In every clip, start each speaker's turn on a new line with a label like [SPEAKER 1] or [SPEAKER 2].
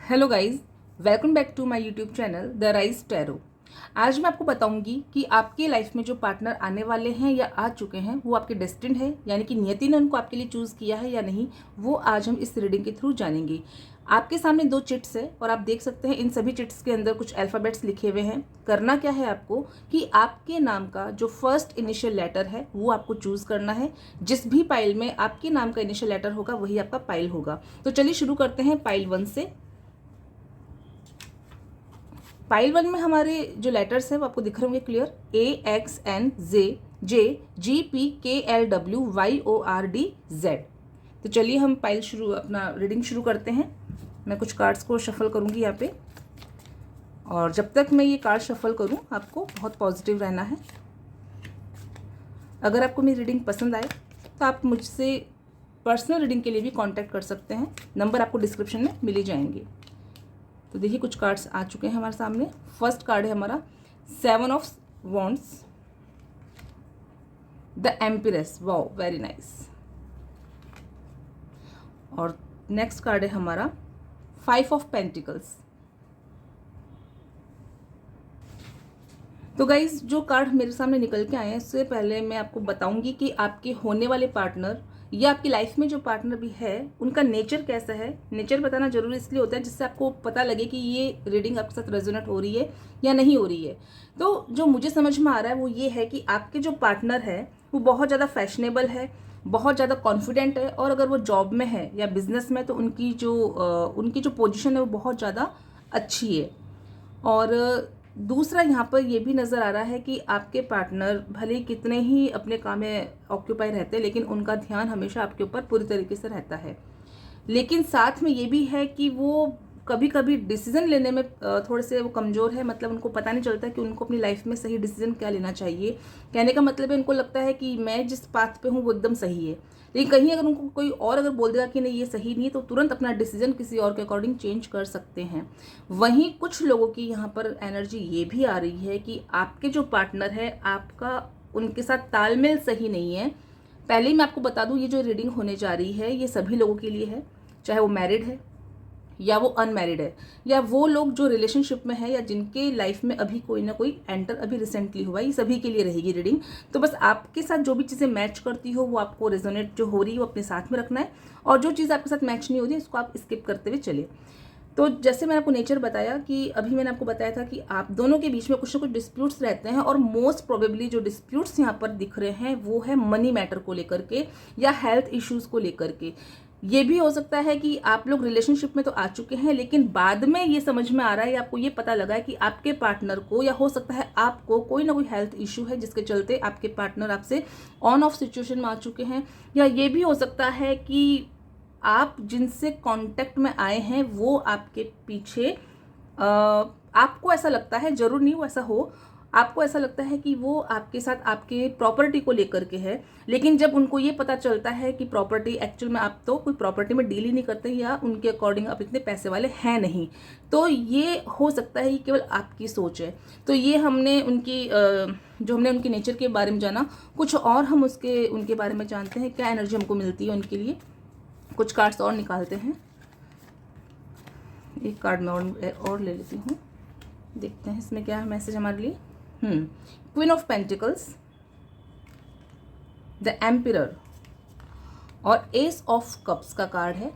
[SPEAKER 1] Hello guys, welcome back to my YouTube channel the rise tarot. आज मैं आपको बताऊंगी कि आपके लाइफ में जो पार्टनर आने वाले हैं या आ चुके हैं वो आपके डेस्टिन्ड है, यानी कि नियति ने उनको आपके लिए चूज़ किया है या नहीं, वो आज हम इस रीडिंग के थ्रू जानेंगे। आपके सामने 2 चिट्स है और आप देख सकते हैं इन सभी चिट्स के अंदर कुछ अल्फ़ाबेट्स लिखे हुए हैं। करना क्या है आपको कि आपके नाम का जो फर्स्ट इनिशियल लेटर है वो आपको चूज़ करना है। जिस भी पाइल में आपके नाम का इनिशियल लेटर होगा वही आपका पाइल होगा। तो चलिए शुरू करते हैं पाइल 1 से। पाइल 1 में हमारे जो लेटर्स हैं वो आपको दिख रहे होंगे क्लियर। AXNJ, GPKLWYORDZ। तो चलिए हम अपना रीडिंग शुरू करते हैं। मैं कुछ कार्ड्स को शफल करूंगी यहाँ पे, और जब तक मैं ये कार्ड शफल करूं आपको बहुत पॉजिटिव रहना है। अगर आपको मेरी रीडिंग पसंद आए तो आप मुझसे पर्सनल रीडिंग के लिए भी कांटेक्ट कर सकते हैं। नंबर आपको डिस्क्रिप्शन में मिल ही जाएंगे। तो देखिए कुछ कार्ड्स आ चुके हैं हमारे सामने। फर्स्ट कार्ड है हमारा 7 of wands, the empress. Wow, very nice. और नेक्स्ट कार्ड है हमारा 5 ऑफ पेंटिकल्स। तो गाइज जो कार्ड मेरे सामने निकल के आए हैं उससे पहले मैं आपको बताऊंगी कि आपके होने वाले पार्टनर या आपकी लाइफ में जो पार्टनर भी है उनका नेचर कैसा है। नेचर बताना जरूरी इसलिए होता है जिससे आपको पता लगे कि ये रीडिंग आपके साथ रेजोनेट हो रही है या नहीं हो रही है। तो जो मुझे समझ में आ रहा है वो ये है कि आपके जो पार्टनर है वो बहुत ज़्यादा फैशनेबल है, बहुत ज़्यादा कॉन्फिडेंट है, और अगर वो जॉब में है या बिजनेस में तो उनकी जो पोजिशन है वो बहुत ज़्यादा अच्छी है। और दूसरा यहाँ पर ये भी नज़र आ रहा है कि आपके पार्टनर भले कितने ही अपने काम में ऑक्यूपाई रहते हैं लेकिन उनका ध्यान हमेशा आपके ऊपर पूरी तरीके से रहता है। लेकिन साथ में ये भी है कि वो कभी कभी डिसीजन लेने में थोड़े से वो कमज़ोर है। मतलब उनको पता नहीं चलता कि उनको अपनी लाइफ में सही डिसीजन क्या लेना चाहिए। कहने का मतलब है उनको लगता है कि मैं जिस पाथ पे हूँ वो एकदम सही है, लेकिन कहीं अगर उनको कोई और अगर बोल देगा कि नहीं ये सही नहीं है तो तुरंत अपना डिसीजन किसी और के अकॉर्डिंग चेंज कर सकते हैं। वहीं कुछ लोगों की यहाँ पर एनर्जी ये भी आ रही है कि आपके जो पार्टनर है आपका उनके साथ तालमेल सही नहीं है। पहले ही मैं आपको बता दूं ये जो रीडिंग होने जा रही है ये सभी लोगों के लिए है, चाहे वो मैरिड है या वो अनमैरिड है, या वो लोग जो रिलेशनशिप में है या जिनके लाइफ में अभी कोई ना कोई एंटर अभी रिसेंटली हुआ है, ये सभी के लिए रहेगी रीडिंग। तो बस आपके साथ जो भी चीज़ें मैच करती हो वो आपको रेजोनेट जो हो रही है वो अपने साथ में रखना है, और जो चीज़ आपके साथ मैच नहीं हो रही है उसको आप स्किप करते हुए चलिए। तो जैसे मैंने आपको नेचर बताया कि अभी मैंने आपको बताया था कि आप दोनों के बीच में कुछ ना कुछ डिस्प्यूट्स रहते हैं, और मोस्ट प्रोबेबली जो डिस्प्यूट्स यहाँ पर दिख रहे हैं वो है मनी मैटर को लेकर के या हेल्थ इश्यूज को लेकर के। ये भी हो सकता है कि आप लोग रिलेशनशिप में तो आ चुके हैं लेकिन बाद में ये समझ में आ रहा है या आपको ये पता लगा है कि आपके पार्टनर को या हो सकता है आपको कोई ना कोई हेल्थ इश्यू है जिसके चलते आपके पार्टनर आपसे ऑन ऑफ सिचुएशन में आ चुके हैं। या ये भी हो सकता है कि आप जिनसे कांटेक्ट में आए हैं वो आपके पीछे आपको ऐसा लगता है, जरूर नहीं वो ऐसा हो, आपको ऐसा लगता है कि वो आपके साथ आपके प्रॉपर्टी को लेकर के है, लेकिन जब उनको ये पता चलता है कि प्रॉपर्टी एक्चुअल में आप तो कोई प्रॉपर्टी में डील ही नहीं करते या उनके अकॉर्डिंग आप इतने पैसे वाले हैं नहीं, तो ये हो सकता है कि केवल आपकी सोच है। तो ये हमने उनकी नेचर के बारे में जाना, कुछ और हम उनके बारे में जानते हैं, क्या एनर्जी हमको मिलती है उनके लिए। कुछ कार्ड्स और निकालते हैं, एक कार्ड मैं और ले लेती हूँ, देखते हैं इसमें क्या है मैसेज हमारे लिए। क्वीन ऑफ पेंटिकल्स, द एम्पिरर और एस ऑफ कप्स का कार्ड है।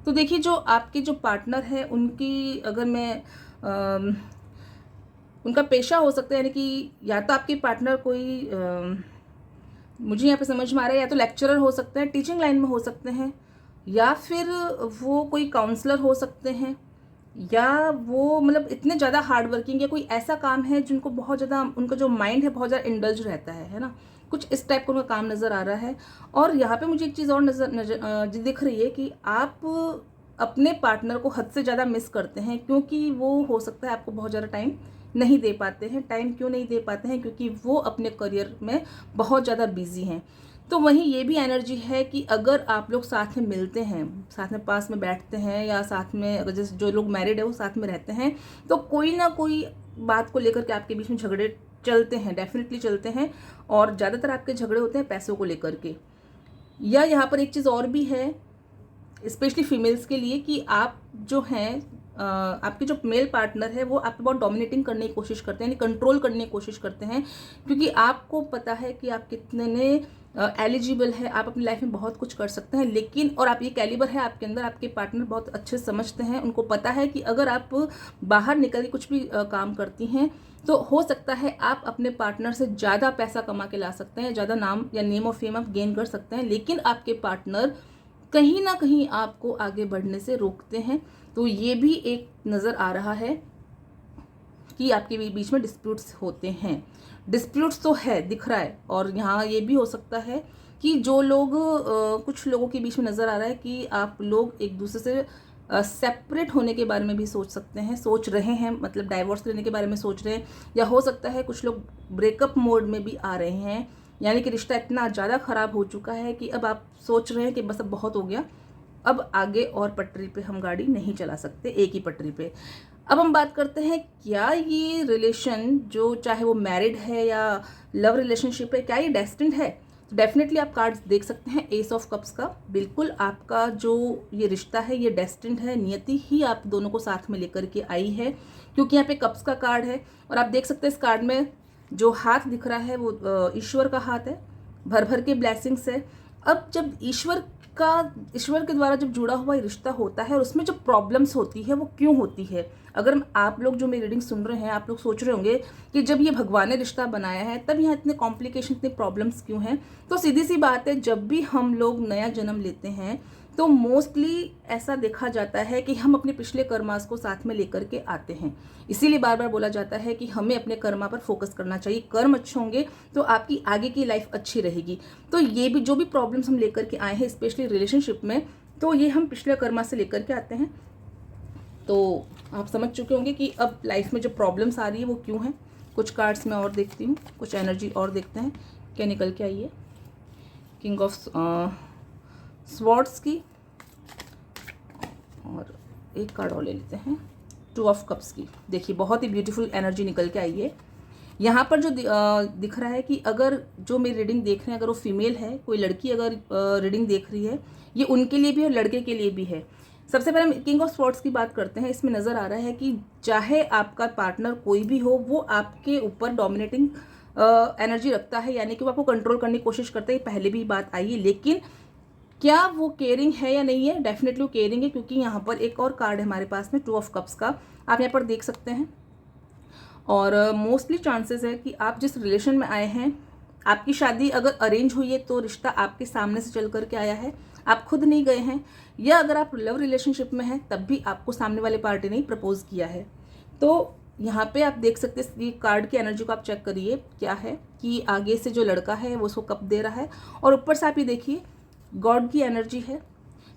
[SPEAKER 1] तो देखिए जो आपके जो पार्टनर है उनकी अगर मैं उनका पेशा हो सकता है, यानी कि या तो आपके पार्टनर कोई मुझे यहाँ पे समझ में आ रहा है या तो लेक्चरर हो सकते हैं, टीचिंग लाइन में हो सकते हैं, या फिर वो कोई काउंसलर हो सकते हैं, या वो मतलब इतने ज़्यादा हार्ड वर्किंग या कोई ऐसा काम है जिनको बहुत ज़्यादा उनका जो माइंड है बहुत ज़्यादा इंडल्ज रहता है ना, कुछ इस टाइप का उनका काम नज़र आ रहा है। और यहाँ पे मुझे एक चीज़ और दिख रही है कि आप अपने पार्टनर को हद से ज़्यादा मिस करते हैं, क्योंकि वो हो सकता है आपको बहुत ज़्यादा टाइम नहीं दे पाते हैं। टाइम क्यों नहीं दे पाते हैं? क्योंकि वो अपने करियर में बहुत ज़्यादा बिजी हैं। तो वहीं ये भी एनर्जी है कि अगर आप लोग साथ में मिलते हैं, साथ में पास में बैठते हैं, या साथ में अगर जैसे जो लोग मैरिड है वो साथ में रहते हैं, तो कोई ना कोई बात को लेकर के आपके बीच में झगड़े चलते हैं, डेफिनेटली चलते हैं, और ज़्यादातर आपके झगड़े होते हैं पैसों को लेकर के। या यहाँ पर एक चीज़ और भी है स्पेशली फीमेल्स के लिए, कि आप जो हैं आपके जो मेल पार्टनर है वो आप बहुत डोमिनेटिंग करने की कोशिश करते हैं, यानी कंट्रोल करने की कोशिश करते हैं, क्योंकि आपको पता है कि आप कितने एलिजिबल है, आप अपनी लाइफ में बहुत कुछ कर सकते हैं, लेकिन और आप ये कैलिबर है आपके अंदर, आपके पार्टनर बहुत अच्छे से समझते हैं, उनको पता है कि अगर आप बाहर निकल के कुछ भी काम करती हैं तो हो सकता है आप अपने पार्टनर से ज़्यादा पैसा कमा के ला सकते हैं, ज़्यादा नाम या नेम ऑफ फेम आप गेन कर सकते हैं, लेकिन आपके पार्टनर कहीं ना कहीं आपको आगे बढ़ने से रोकते हैं। तो ये भी एक नज़र आ रहा है कि आपके बीच में डिस्प्यूट्स होते हैं। डिस्प्यूट्स तो है, दिख रहा है, और यहाँ ये भी हो सकता है कि जो लोग कुछ लोगों के बीच में नज़र आ रहा है कि आप लोग एक दूसरे से सेपरेट होने के बारे में भी सोच सकते हैं, सोच रहे हैं, मतलब डाइवोर्स लेने के बारे में सोच रहे हैं, या हो सकता है कुछ लोग ब्रेकअप मोड में भी आ रहे हैं, यानी कि रिश्ता इतना ज़्यादा ख़राब हो चुका है कि अब आप सोच रहे हैं कि बस अब बहुत हो गया, अब आगे और पटरी पे हम गाड़ी नहीं चला सकते, एक ही पटरी पे। अब हम बात करते हैं, क्या ये रिलेशन जो चाहे वो मैरिड है या लव रिलेशनशिप है, क्या ये डेस्टिन्ड है? तो डेफिनेटली आप कार्ड्स देख सकते हैं एस ऑफ कप्स का, बिल्कुल आपका जो ये रिश्ता है ये डेस्टिन्ड है, नियति ही आप दोनों को साथ में लेकर के आई है, क्योंकि यहाँ पे कप्स का कार्ड है, और आप देख सकते हैं इस कार्ड में जो हाथ दिख रहा है वो ईश्वर का हाथ है, भर भर के ब्लेसिंग्स है। अब जब ईश्वर के द्वारा जब जुड़ा हुआ रिश्ता होता है और उसमें जो प्रॉब्लम्स होती है वो क्यों होती है, अगर आप लोग जो मेरी रीडिंग सुन रहे हैं आप लोग सोच रहे होंगे कि जब ये भगवान ने रिश्ता बनाया है तब यहाँ इतने कॉम्प्लिकेशन, इतने प्रॉब्लम्स क्यों हैं, तो सीधी सी बात है, जब भी हम लोग नया जन्म लेते हैं तो मोस्टली ऐसा देखा जाता है कि हम अपने पिछले कर्मास को साथ में लेकर के आते हैं। इसीलिए बार बार बोला जाता है कि हमें अपने कर्मा पर फोकस करना चाहिए, कर्म अच्छे होंगे तो आपकी आगे की लाइफ अच्छी रहेगी। तो ये भी जो भी प्रॉब्लम्स हम लेकर के आए हैं स्पेशली रिलेशनशिप में, तो ये हम पिछले कर्मा से लेकर के आते हैं। तो आप समझ चुके होंगे कि अब लाइफ में जो प्रॉब्लम्स आ रही है वो क्यों है। कुछ कार्ड्स मैं और देखती हूँ, कुछ एनर्जी और देखते हैं क्या निकल के आई है। किंग ऑफ स्वॉर्ड्स की, और एक कार्ड और ले लेते हैं, टू ऑफ कप्स की। देखिए बहुत ही ब्यूटीफुल एनर्जी निकल के आई है। यहाँ पर जो दिख रहा है कि अगर जो मेरी रीडिंग देख रहे हैं अगर वो फीमेल है, कोई लड़की अगर रीडिंग देख रही है, ये उनके लिए भी और लड़के के लिए भी है। सबसे पहले हम किंग ऑफ स्वॉर्ड्स की बात करते हैं। इसमें नज़र आ रहा है कि चाहे आपका पार्टनर कोई भी हो, वो आपके ऊपर डोमिनेटिंग एनर्जी रखता है, यानी कि वो आपको कंट्रोल करने की कोशिश करता है, पहले भी बात आई है, लेकिन क्या वो केयरिंग है या नहीं है? डेफिनेटली वो केयरिंग है, क्योंकि यहाँ पर एक और कार्ड है हमारे पास में, टू ऑफ कप्स का, आप यहाँ पर देख सकते हैं। और मोस्टली चांसेस है कि आप जिस रिलेशन में आए हैं, आपकी शादी अगर अरेंज हुई है तो रिश्ता आपके सामने से चल करके आया है, आप खुद नहीं गए हैं, या अगर आप लव रिलेशनशिप में हैं तब भी आपको सामने वाले पार्टी ने प्रपोज किया है। तो यहाँ पे आप देख सकते हैं, ये कार्ड की एनर्जी को आप चेक करिए क्या है, कि आगे से जो लड़का है वो उसको कप दे रहा है, और ऊपर से आप ये देखिए गॉड की एनर्जी है।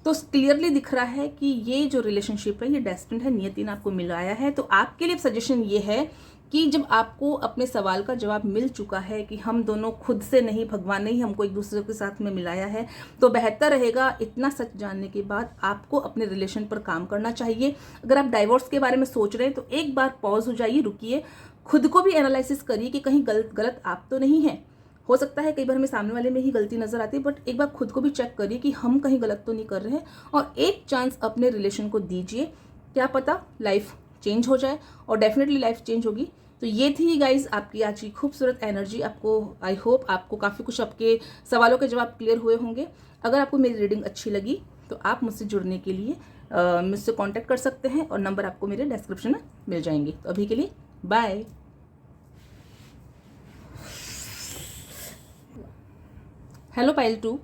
[SPEAKER 1] तो क्लियरली दिख रहा है कि ये जो रिलेशनशिप है ये डेस्टिन्ड है, नियति ने आपको मिलाया है। तो आपके लिए सजेशन ये है कि जब आपको अपने सवाल का जवाब मिल चुका है कि हम दोनों खुद से नहीं, भगवान ने ही हमको एक दूसरे के साथ में मिलाया है, तो बेहतर रहेगा इतना सच जानने के बाद आपको अपने रिलेशन पर काम करना चाहिए। अगर आप डाइवोर्स के बारे में सोच रहे हैं तो एक बार पॉज हो जाइए, रुकिए, खुद को भी एनालिसिस करिए कि कहीं गलत आप तो नहीं हैं। हो सकता है कई बार हमें सामने वाले में ही गलती नजर आती है, बट एक बार खुद को भी चेक करिए कि हम कहीं गलत तो नहीं कर रहे हैं, और एक चांस अपने रिलेशन को दीजिए, क्या पता लाइफ चेंज हो जाए, और डेफिनेटली लाइफ चेंज होगी। तो ये थी गाइज आपकी आज की खूबसूरत एनर्जी। आपको आई होप आपको काफ़ी कुछ आपके सवालों के जवाब क्लियर हुए होंगे। अगर आपको मेरी रीडिंग अच्छी लगी तो आप मुझसे जुड़ने के लिए मुझसे कांटेक्ट कर सकते हैं, और नंबर आपको मेरे डिस्क्रिप्शन में मिल जाएंगे। तो अभी के लिए बाय। Hello pile 2।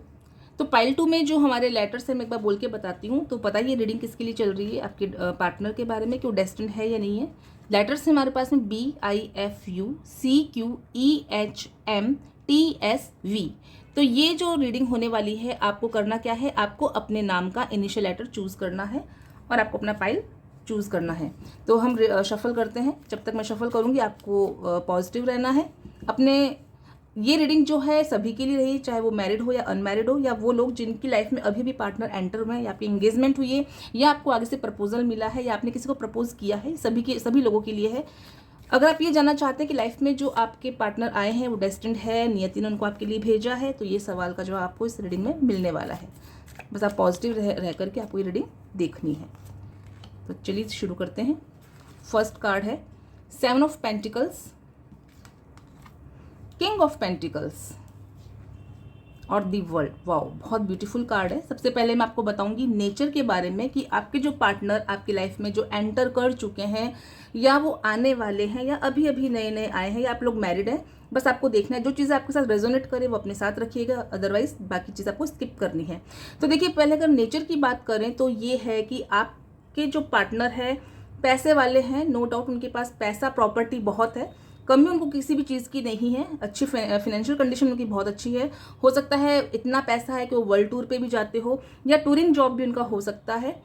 [SPEAKER 1] तो पाइल 2 में जो हमारे लेटर्स हैं मैं एक बार बोल के बताती हूँ, तो पता ही ये रीडिंग किसके लिए चल रही है, आपके पार्टनर के बारे में कि वो डेस्टिन्ड है या नहीं है। लेटर्स हैं हमारे पास में BIFUCQEHMTSV। तो ये जो रीडिंग होने वाली है, आपको करना क्या है, आपको अपने नाम का इनिशियल लेटर चूज़ करना है और आपको अपना पाइल चूज़ करना है। तो हम शफल करते हैं, जब तक मैं शफल करूँगी आपको पॉजिटिव रहना है। अपने ये रीडिंग जो है सभी के लिए रही, चाहे वो मैरिड हो या अनमैरिड हो, या वो लोग जिनकी लाइफ में अभी भी पार्टनर एंटर हुए हैं, या आपकी एंगेजमेंट हुई है, या आपको आगे से प्रपोजल मिला है, या आपने किसी को प्रपोज किया है, सभी लोगों के लिए है। अगर आप ये जानना चाहते हैं कि लाइफ में जो आपके पार्टनर आए हैं वो डेस्टिन्ड है, नियति ने उनको आपके लिए भेजा है, तो ये सवाल का जवाब आपको इस रीडिंग में मिलने वाला है। बस आप पॉजिटिव रह करके आपको ये रीडिंग देखनी है। तो चलिए शुरू करते हैं। फर्स्ट कार्ड है 7 of pentacles, king of pentacles और दी वर्ल्ड। वाओ, बहुत ब्यूटीफुल कार्ड है। सबसे पहले मैं आपको बताऊंगी नेचर के बारे में कि आपके जो पार्टनर आपकी लाइफ में जो एंटर कर चुके हैं या वो आने वाले हैं या अभी अभी नए नए आए हैं या आप लोग मैरिड हैं, बस आपको देखना है जो चीज़ आपके साथ रेजोनेट करे वो अपने साथ रखिएगा, अदरवाइज बाकी चीज़ आपको स्किप करनी है। तो देखिए, पहले अगर नेचर की बात करें तो ये है कि आपके जो पार्टनर है पैसे वाले हैं, नो डाउट उनके पास पैसा प्रॉपर्टी बहुत है, कमी उनको किसी भी चीज़ की नहीं है, अच्छी फाइनेंशियल कंडीशन उनकी बहुत अच्छी है। हो सकता है इतना पैसा है कि वो वर्ल्ड टूर पे भी जाते हो या टूरिंग जॉब भी उनका हो सकता है।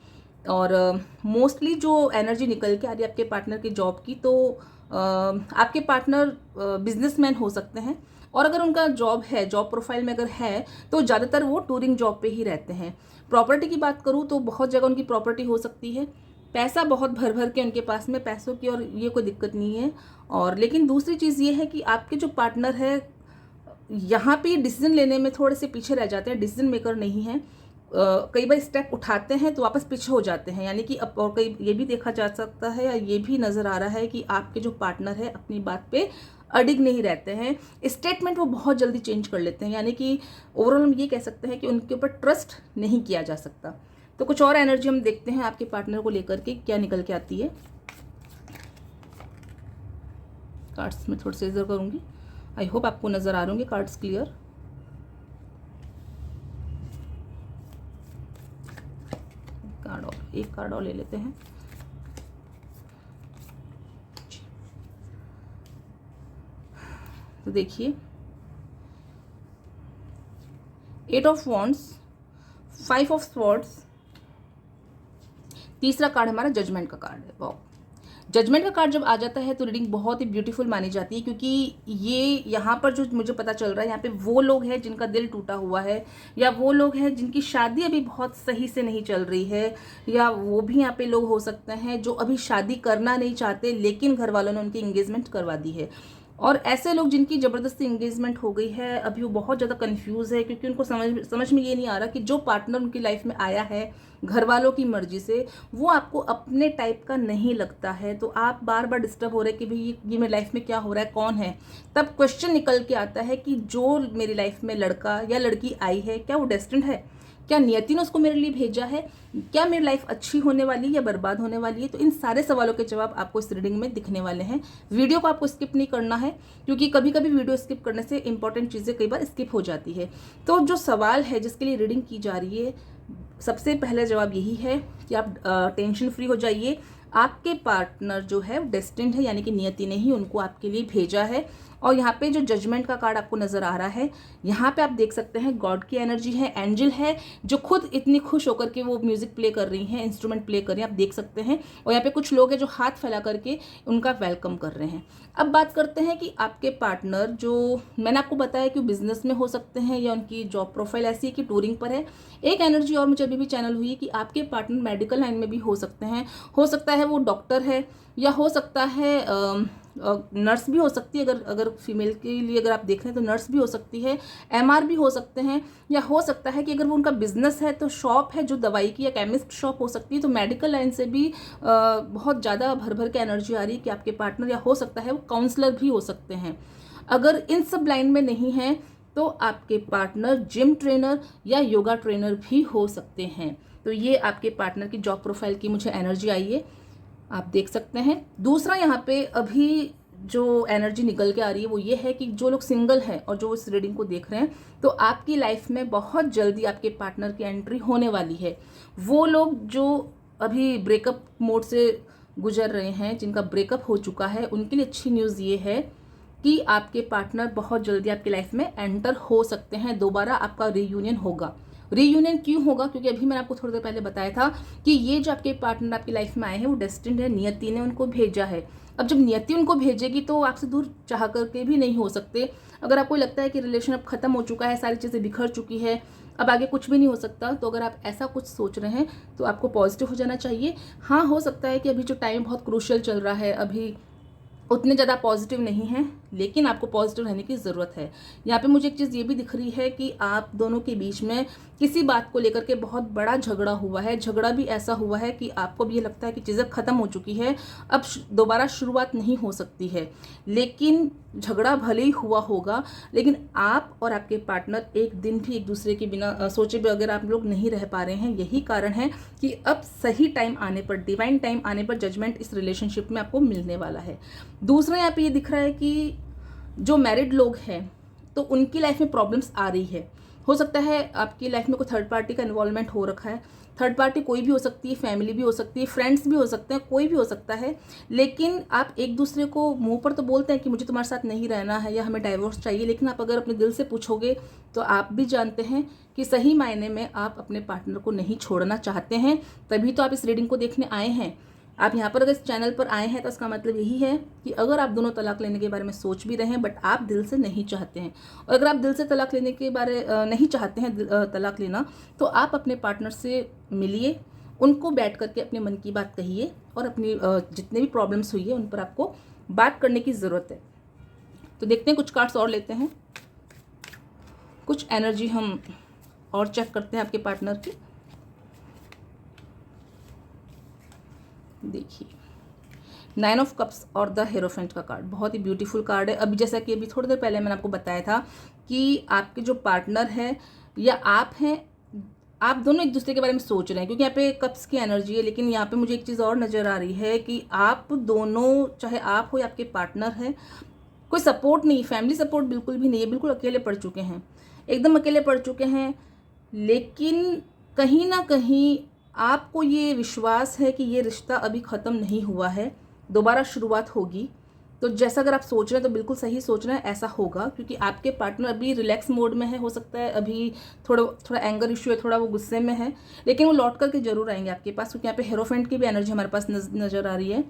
[SPEAKER 1] और मोस्टली जो एनर्जी निकल के आ रही है आपके पार्टनर की जॉब की, तो आपके पार्टनर बिजनेसमैन हो सकते हैं, और अगर उनका जॉब है, जॉब प्रोफाइल में अगर है तो ज़्यादातर वो टूरिंग जॉब पे ही रहते हैं। प्रॉपर्टी की बात करूँ तो बहुत जगह उनकी प्रॉपर्टी हो सकती है, पैसा बहुत भर भर के उनके पास में, पैसों की और ये कोई दिक्कत नहीं है। और लेकिन दूसरी चीज़ ये है कि आपके जो पार्टनर है यहाँ पे डिसीजन लेने में थोड़े से पीछे रह जाते हैं, डिसीजन मेकर नहीं है। कई बार स्टेप उठाते हैं तो वापस पीछे हो जाते हैं, यानी कि और कई ये भी देखा जा सकता है या ये भी नज़र आ रहा है कि आपके जो पार्टनर है अपनी बात पे अडिग नहीं रहते हैं, स्टेटमेंट वो बहुत जल्दी चेंज कर लेते हैं, यानी कि ओवरऑल हम ये कह सकते हैं कि उनके ऊपर ट्रस्ट नहीं किया जा सकता। तो कुछ और एनर्जी हम देखते हैं आपके पार्टनर को लेकर के क्या निकल के आती है। कार्ड्स में थोड़ा सा इधर करूंगी, आई होप आपको नजर आ रहे होंगे कार्ड्स क्लियर। एक कार्ड और ले लेते हैं। तो देखिए 8 ऑफ वॉन्ड्स, 5 ऑफ स्वॉर्ड्स, तीसरा कार्ड हमारा जजमेंट का कार्ड है। वाओ, जजमेंट का कार्ड जब आ जाता है तो रीडिंग बहुत ही ब्यूटीफुल मानी जाती है, क्योंकि ये यहाँ पर जो मुझे पता चल रहा है, यहाँ पे वो लोग हैं जिनका दिल टूटा हुआ है, या वो लोग हैं जिनकी शादी अभी बहुत सही से नहीं चल रही है, या वो भी यहाँ पे लोग हो सकते हैं जो अभी शादी करना नहीं चाहते लेकिन घर वालों ने उनकी एंगेजमेंट करवा दी है। और ऐसे लोग जिनकी ज़बरदस्ती एंगेजमेंट हो गई है, अभी वो बहुत ज़्यादा कंफ्यूज है, क्योंकि उनको समझ में ये नहीं आ रहा कि जो पार्टनर उनकी लाइफ में आया है घर वालों की मर्जी से, वो आपको अपने टाइप का नहीं लगता है। तो आप बार बार डिस्टर्ब हो रहे हैं कि भाई ये मेरी लाइफ में क्या हो रहा है, कौन है। तब क्वेश्चन निकल के आता है कि जो मेरी लाइफ में लड़का या लड़की आई है, क्या वो डेस्टिन्ड है, क्या नियति ने उसको मेरे लिए भेजा है, क्या मेरी लाइफ अच्छी होने वाली या बर्बाद होने वाली है। तो इन सारे सवालों के जवाब आपको इस रीडिंग में दिखने वाले हैं। वीडियो को आपको स्किप नहीं करना है, क्योंकि कभी कभी वीडियो स्किप करने से इंपॉर्टेंट चीज़ें कई बार स्किप हो जाती है। तो जो सवाल है जिसके लिए रीडिंग की जा रही है, सबसे पहला जवाब यही है कि आप टेंशन फ्री हो जाइए। आपके पार्टनर जो है डेस्टिन्ड है, यानी कि नियति ने ही उनको आपके लिए भेजा है। और यहाँ पे जो जजमेंट का कार्ड आपको नजर आ रहा है, यहाँ पे आप देख सकते हैं गॉड की एनर्जी है, एंजल है, जो खुद इतनी खुश होकर के वो म्यूजिक प्ले कर रही हैं, इंस्ट्रूमेंट प्ले कर रही हैं, आप देख सकते हैं। और यहाँ पे कुछ लोग हैं जो हाथ फैला करके उनका वेलकम कर रहे हैं। अब बात करते हैं कि आपके पार्टनर, जो मैंने आपको बताया कि बिजनेस में हो सकते हैं या उनकी जॉब प्रोफाइल ऐसी है कि टूरिंग पर है। एक एनर्जी और मुझे अभी भी चैनल हुई कि आपके पार्टनर मेडिकल लाइन में भी हो सकते हैं, हो सकता है वो डॉक्टर है, या हो सकता है नर्स भी हो सकती है। अगर फीमेल के लिए अगर आप देख रहे हैं तो नर्स भी हो सकती है, एमआर भी हो सकते हैं, या हो सकता है कि अगर वो उनका बिजनेस है तो शॉप है जो दवाई की या केमिस्ट शॉप हो सकती है। तो मेडिकल लाइन से भी बहुत ज़्यादा भर भर के एनर्जी आ रही है कि आपके पार्टनर, या हो सकता है वो काउंसलर भी हो सकते हैं। अगर इन सब लाइन में नहीं है तो आपके पार्टनर जिम ट्रेनर या योगा ट्रेनर भी हो सकते हैं। तो ये आपके पार्टनर की जॉब प्रोफाइल की मुझे एनर्जी आई है, आप देख सकते हैं। दूसरा यहाँ पे अभी जो एनर्जी निकल के आ रही है वो ये है कि जो लोग सिंगल हैं और जो इस रीडिंग को देख रहे हैं, तो आपकी लाइफ में बहुत जल्दी आपके पार्टनर की एंट्री होने वाली है। वो लोग जो अभी ब्रेकअप मोड से गुजर रहे हैं, जिनका ब्रेकअप हो चुका है, उनके लिए अच्छी न्यूज़ ये है कि आपके पार्टनर बहुत जल्दी आपकी लाइफ में एंटर हो सकते हैं। दोबारा आपका रीयूनियन होगा। रीयूनियन क्यों होगा? क्योंकि अभी मैंने आपको थोड़ी देर पहले बताया था कि ये जो आपके पार्टनर आपकी लाइफ में आए हैं वो डेस्टिन्ड है, नियति ने उनको भेजा है। अब जब नियति उनको भेजेगी तो आपसे दूर चाह करके भी नहीं हो सकते। अगर आपको लगता है कि रिलेशन अब खत्म हो चुका है, सारी चीज़ें बिखर चुकी है, अब आगे कुछ भी नहीं हो सकता, तो अगर आप ऐसा कुछ सोच रहे हैं तो आपको पॉजिटिव हो जाना चाहिए। हाँ, हो सकता है कि अभी जो टाइम बहुत क्रूशियल चल रहा है, अभी उतने ज़्यादा पॉजिटिव नहीं है, लेकिन आपको पॉजिटिव रहने की ज़रूरत है। यहाँ पे मुझे एक चीज़ ये भी दिख रही है कि आप दोनों के बीच में किसी बात को लेकर के बहुत बड़ा झगड़ा हुआ है। झगड़ा भी ऐसा हुआ है कि आपको भी ये लगता है कि चीज़ें ख़त्म हो चुकी है, अब दोबारा शुरुआत नहीं हो सकती है। लेकिन झगड़ा भले ही हुआ होगा, लेकिन आप और आपके पार्टनर एक दिन भी एक दूसरे के बिना सोचे बगैर आप लोग नहीं रह पा रहे हैं। यही कारण है कि अब सही टाइम आने पर, डिवाइन टाइम आने पर जजमेंट इस रिलेशनशिप में आपको मिलने वाला है। दूसरा यहाँ पे ये दिख रहा है कि जो मैरिड लोग हैं तो उनकी लाइफ में प्रॉब्लम्स आ रही है। हो सकता है आपकी लाइफ में कोई थर्ड पार्टी का इन्वॉल्वमेंट हो रखा है। थर्ड पार्टी कोई भी हो सकती है, फैमिली भी हो सकती है, फ्रेंड्स भी हो सकते हैं, कोई भी हो सकता है। लेकिन आप एक दूसरे को मुंह पर तो बोलते हैं कि मुझे तुम्हारे साथ नहीं रहना है या हमें डाइवोर्स चाहिए, लेकिन आप अगर अपने दिल से पूछोगे तो आप भी जानते हैं कि सही मायने में आप अपने पार्टनर को नहीं छोड़ना चाहते हैं। तभी तो आप इस रीडिंग को देखने आए हैं। आप यहाँ पर अगर इस चैनल पर आए हैं तो इसका मतलब यही है कि अगर आप दोनों तलाक लेने के बारे में सोच भी रहे हैं बट आप दिल से नहीं चाहते हैं, और अगर आप दिल से तलाक लेने के बारे नहीं चाहते हैं तलाक लेना, तो आप अपने पार्टनर से मिलिए, उनको बैठ करके अपने मन की बात कहिए और अपनी जितने भी प्रॉब्लम्स हुई है उन पर आपको बात करने की ज़रूरत है। तो देखते हैं, कुछ कार्ड्स और लेते हैं, कुछ एनर्जी हम और चेक करते हैं आपके पार्टनर की। देखिए, 9 ऑफ कप्स और द हेरोफेंट का कार्ड बहुत ही ब्यूटीफुल कार्ड है। अभी जैसा कि अभी थोड़ी देर पहले मैंने आपको बताया था कि आपके जो पार्टनर है या आप हैं, आप दोनों एक दूसरे के बारे में सोच रहे हैं, क्योंकि यहाँ पे कप्स की एनर्जी है। लेकिन यहाँ पे मुझे एक चीज़ और नज़र आ रही है कि आप दोनों, चाहे आप हो या आपके पार्टनर है, कोई सपोर्ट नहीं, फैमिली सपोर्ट बिल्कुल भी नहीं है, बिल्कुल अकेले पड़ चुके हैं, एकदम अकेले पड़ चुके हैं। लेकिन कहीं ना कहीं आपको ये विश्वास है कि ये रिश्ता अभी ख़त्म नहीं हुआ है, दोबारा शुरुआत होगी। तो जैसा अगर आप सोच रहे हैं तो बिल्कुल सही सोच रहे हैं, ऐसा होगा, क्योंकि आपके पार्टनर अभी रिलैक्स मोड में है। हो सकता है अभी थोड़ा एंगर इश्यू है, थोड़ा वो गुस्से में है, लेकिन वो लौट करके जरूर आएंगे आपके पास, क्योंकि यहाँ पे हेरोफेंट की भी एनर्जी हमारे पास नज़र आ रही है।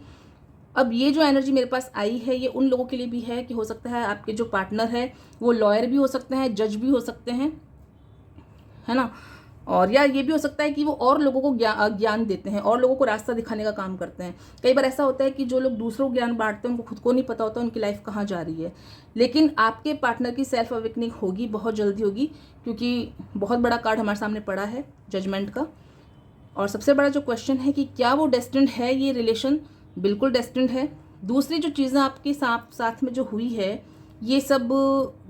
[SPEAKER 1] अब ये जो एनर्जी मेरे पास आई है ये उन लोगों के लिए भी है कि हो सकता है आपके जो पार्टनर है वो लॉयर भी हो सकते हैं, जज भी हो सकते हैं, है ना, और या ये भी हो सकता है कि वो और लोगों को ज्ञान देते हैं और लोगों को रास्ता दिखाने का काम करते हैं। कई बार ऐसा होता है कि जो लोग दूसरों को ज्ञान बांटते हैं उनको खुद को नहीं पता होता उनकी लाइफ कहाँ जा रही है। लेकिन आपके पार्टनर की सेल्फ अवेकनिंग होगी, बहुत जल्दी होगी, क्योंकि बहुत बड़ा कार्ड हमारे सामने पड़ा है जजमेंट का। और सबसे बड़ा जो क्वेश्चन है कि क्या वो डेस्टिन्ड है ये रिलेशन? बिल्कुल डेस्टिन्ड है। दूसरी जो चीज़ें आपके साथ में जो हुई है, ये सब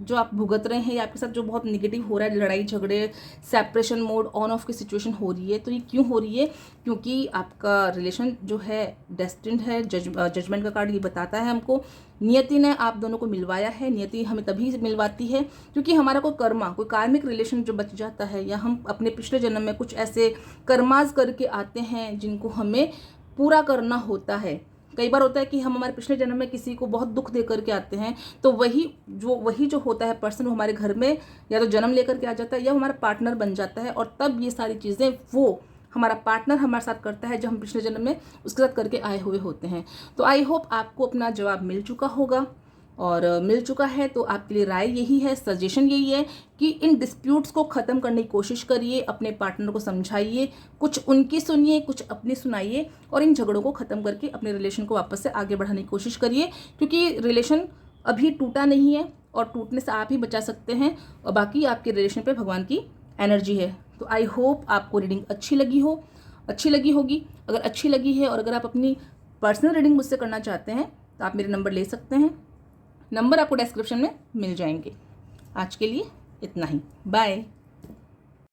[SPEAKER 1] जो आप भुगत रहे हैं या आपके साथ जो बहुत निगेटिव हो रहा है, लड़ाई झगड़े, सेपरेशन मोड, ऑन ऑफ की सिचुएशन हो रही है, तो ये क्यों हो रही है? क्योंकि आपका रिलेशन जो है डेस्टिन्ड है। जजमेंट का कार्ड ये बताता है हमको, नियति ने आप दोनों को मिलवाया है। नियति हमें तभी मिलवाती है क्योंकि हमारा कोई कर्मा, कोई कार्मिक रिलेशन जो बच जाता है, या हम अपने पिछले जन्म में कुछ ऐसे कर्माज करके आते हैं जिनको हमें पूरा करना होता है। कई बार होता है कि हम हमारे पिछले जन्म में किसी को बहुत दुख दे करके आते हैं, तो वही जो होता है पर्सन, वो हमारे घर में या तो जन्म लेकर के आ जाता है या हमारा पार्टनर बन जाता है, और तब ये सारी चीज़ें वो हमारा पार्टनर हमारे साथ करता है जो हम पिछले जन्म में उसके साथ करके आए हुए होते हैं। तो आई होप आपको अपना जवाब मिल चुका होगा, और मिल चुका है तो आपके लिए राय यही है, सजेशन यही है कि इन डिस्प्यूट्स को ख़त्म करने की कोशिश करिए, अपने पार्टनर को समझाइए, कुछ उनकी सुनिए, कुछ अपनी सुनाइए, और इन झगड़ों को ख़त्म करके अपने रिलेशन को वापस से आगे बढ़ाने की कोशिश करिए, क्योंकि रिलेशन अभी टूटा नहीं है और टूटने से आप ही बचा सकते हैं, और बाकी आपके रिलेशन पे भगवान की एनर्जी है। तो आई होप आपको रीडिंग अच्छी लगी होगी। अगर अच्छी लगी है और अगर आप अपनी पर्सनल रीडिंग मुझसे करना चाहते हैं तो आप मेरे नंबर ले सकते हैं, नंबर आपको डिस्क्रिप्शन में मिल जाएंगे। आज के लिए इतना ही, बाय।